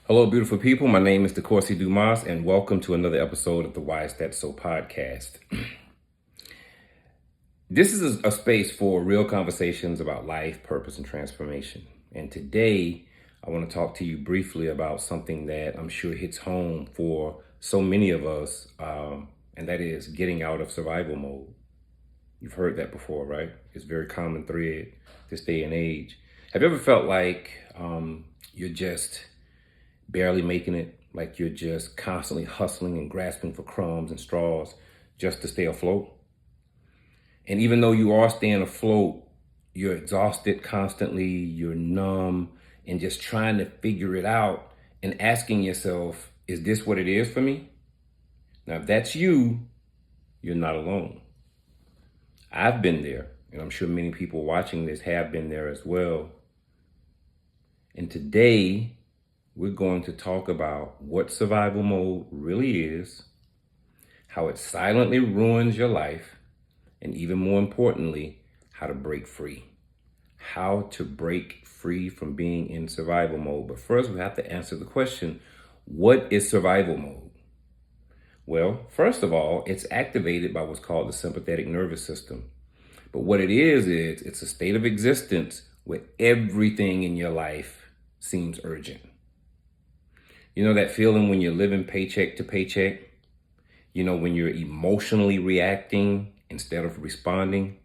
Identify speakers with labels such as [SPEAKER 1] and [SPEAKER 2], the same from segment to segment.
[SPEAKER 1] Hello, beautiful people. My name is DeCourcy Dumas, and welcome to another episode of the Why Is That So podcast. This is a space for real conversations about life, purpose, and transformation. And today, I want to talk to you briefly about something that I'm sure hits home for so many of us, and that is getting out of survival mode. You've heard that before, right? It's a very common thread this day and age. Have you ever felt like you're just barely making it, like you're just constantly hustling and grasping for crumbs and straws just to stay afloat? And even though you are staying afloat, you're exhausted constantly, you're numb, and just trying to figure it out and asking yourself, is this what it is for me? Now, if that's you, you're not alone. I've been there, and I'm sure many people watching this have been there as well. And today, we're going to talk about what survival mode really is, how it silently ruins your life, and even more importantly, how to break free. How to break free from being in survival mode. But first, we have to answer the question, what is survival mode? Well, first of all, it's activated by what's called the sympathetic nervous system. But what it is it's a state of existence where everything in your life seems urgent. You know that feeling when you're living paycheck to paycheck? You know, when you're emotionally reacting instead of responding?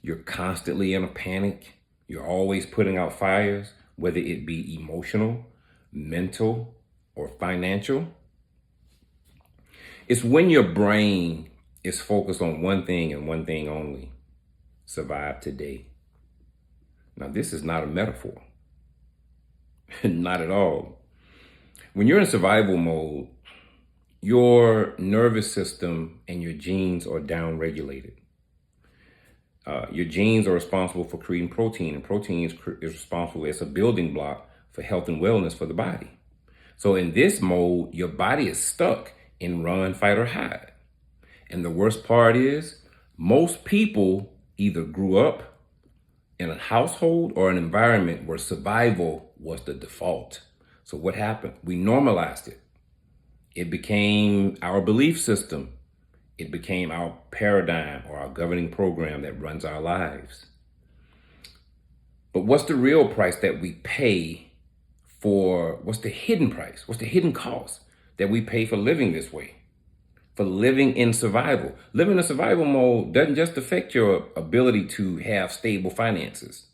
[SPEAKER 1] You're constantly in a panic. You're always putting out fires, whether it be emotional, mental, or financial. It's when your brain is focused on one thing and one thing only: survive today. Now, this is not a metaphor. Not at all. When you're in survival mode, your nervous system and your genes are down-regulated. Your genes are responsible for creating protein, and protein is responsible as a building block for health and wellness for the body. So in this mode, your body is stuck in run, fight, or hide. And the worst part is, most people either grew up in a household or an environment where survival was the default. So what happened? We normalized it. It became our belief system. It became our paradigm or our governing program that runs our lives. But what's the real price that we pay for? What's the hidden price? What's the hidden cost that we pay for living this way? For living in survival. Living in survival mode doesn't just affect your ability to have stable finances.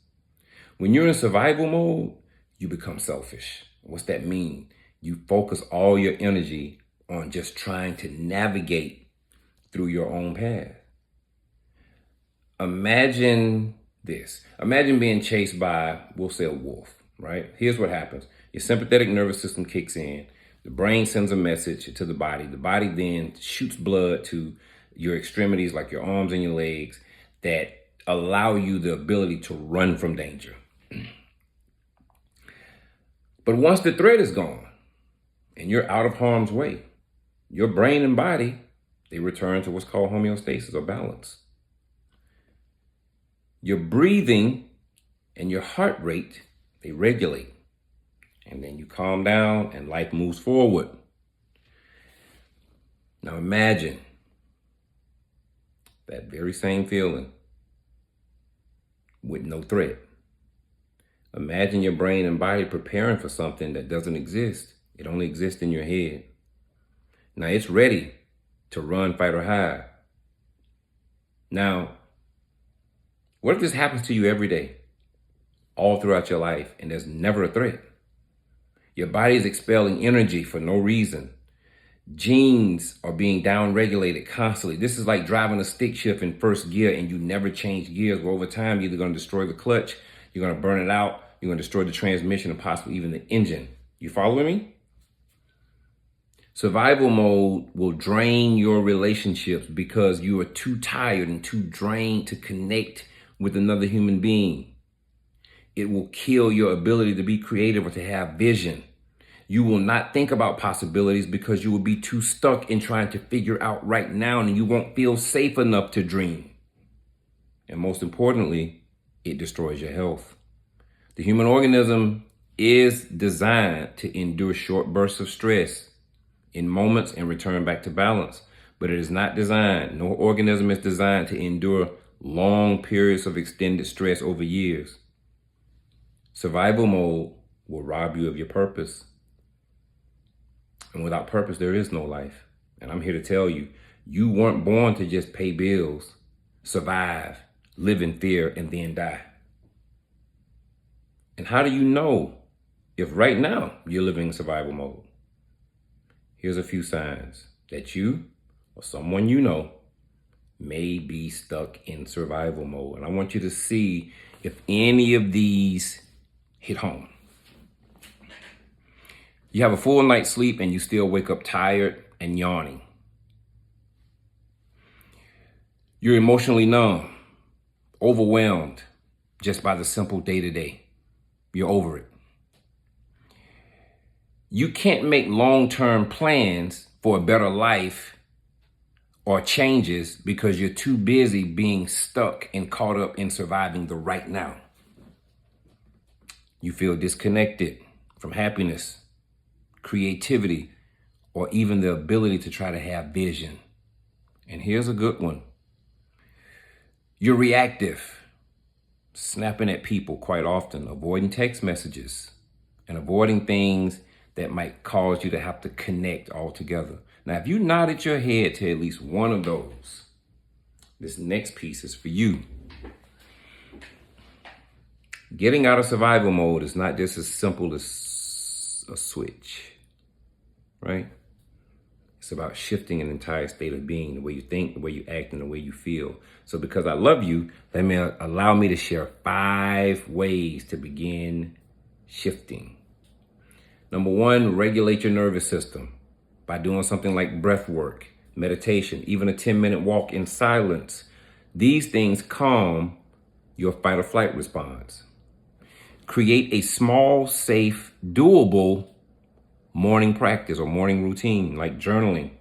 [SPEAKER 1] When you're in survival mode, you become selfish. What's that mean? You focus all your energy on just trying to navigate through your own path. Imagine this. Imagine being chased by, we'll say, a wolf, right? Here's what happens. Your sympathetic nervous system kicks in. The brain sends a message to the body. The body then shoots blood to your extremities, like your arms and your legs, that allow you the ability to run from danger. But once the threat is gone and you're out of harm's way, your brain and body, they return to what's called homeostasis or balance. Your breathing and your heart rate, they regulate. And then you calm down and life moves forward. Now imagine that very same feeling with no threat. Imagine your brain and body preparing for something that doesn't exist. It only exists in your head. Now it's ready to run, fight, or hide. Now, what if this happens to you every day, all throughout your life, and there's never a threat? Your body is expelling energy for no reason. Genes are being down-regulated constantly. This is like driving a stick shift in first gear and you never change gears. But over time, you're either going to destroy the clutch, you're going to burn it out, you're going to destroy the transmission, and possibly even the engine. You following me? Survival mode will drain your relationships because you are too tired and too drained to connect with another human being. It will kill your ability to be creative or to have vision. You will not think about possibilities because you will be too stuck in trying to figure out right now, and you won't feel safe enough to dream. And most importantly, it destroys your health. The human organism is designed to endure short bursts of stress in moments and return back to balance. But it is not designed, no organism is designed to endure long periods of extended stress over years. Survival mode will rob you of your purpose. And without purpose, there is no life. And I'm here to tell you, you weren't born to just pay bills, survive, live in fear, and then die. And how do you know if right now you're living in survival mode? Here's a few signs that you or someone you know may be stuck in survival mode. And I want you to see if any of these hit home. You have a full night's sleep and you still wake up tired and yawning. You're emotionally numb, overwhelmed just by the simple day-to-day. You're over it. You can't make long-term plans for a better life or changes because you're too busy being stuck and caught up in surviving the right now. You feel disconnected from happiness, creativity, or even the ability to try to have vision. And here's a good one. You're reactive, snapping at people quite often, avoiding text messages, and avoiding things that might cause you to have to connect altogether. Now, if you nodded your head to at least one of those, this next piece is for you. Getting out of survival mode is not just as simple as a switch, right? It's about shifting an entire state of being, the way you think, the way you act, and the way you feel. So because I love you, allow me to share 5 ways to begin shifting. Number 1, regulate your nervous system by doing something like breath work, meditation, even a 10-minute walk in silence. These things calm your fight or flight response. Create a small, safe, doable morning practice or morning routine like journaling,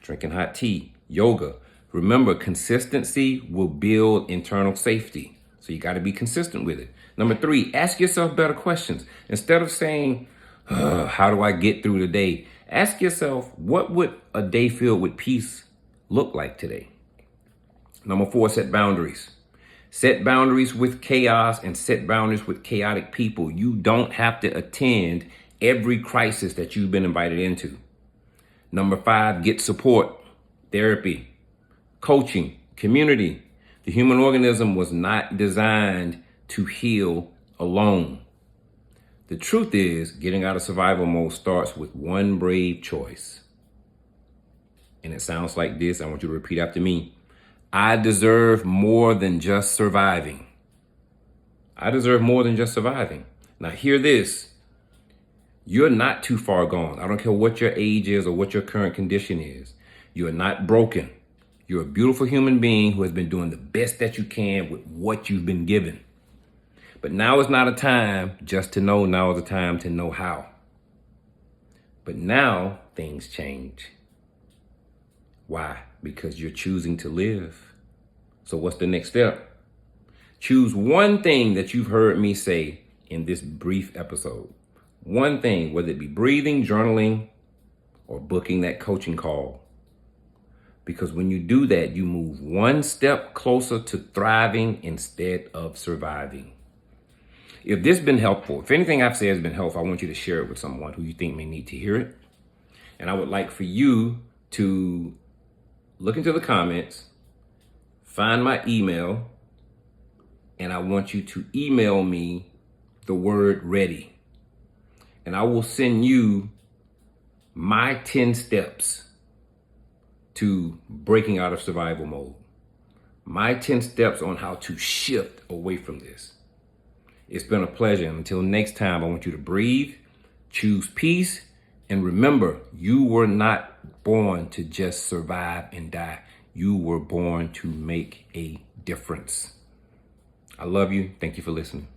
[SPEAKER 1] drinking hot tea, yoga. Remember, consistency will build internal safety. So you got to be consistent with it. Number 3, ask yourself better questions. Instead of saying, how do I get through the day? Ask yourself, what would a day filled with peace look like today? Number 4, set boundaries. Set boundaries with chaos and set boundaries with chaotic people. You don't have to attend every crisis that you've been invited into. Number 5, get support, therapy, coaching, community. The human organism was not designed to heal alone. The truth is, getting out of survival mode starts with one brave choice. And it sounds like this. I want you to repeat after me. I deserve more than just surviving. I deserve more than just surviving. Now hear this. You're not too far gone. I don't care what your age is or what your current condition is. You're not broken. You're a beautiful human being who has been doing the best that you can with what you've been given. But now is not a time just to know. Now is a time to know how. But now things change. Why? Because you're choosing to live. So what's the next step? Choose one thing that you've heard me say in this brief episode. One thing, whether it be breathing, journaling, or booking that coaching call. Because when you do that, you move one step closer to thriving instead of surviving. If this has been helpful, if anything I've said has been helpful, I want you to share it with someone who you think may need to hear it. And I would like for you to look into the comments, find my email, and I want you to email me the word ready. And I will send you my 10 steps to breaking out of survival mode. My 10 steps on how to shift away from this. It's been a pleasure. Until next time, I want you to breathe, choose peace, and remember, you were not born to just survive and die. You were born to make a difference. I love you. Thank you for listening.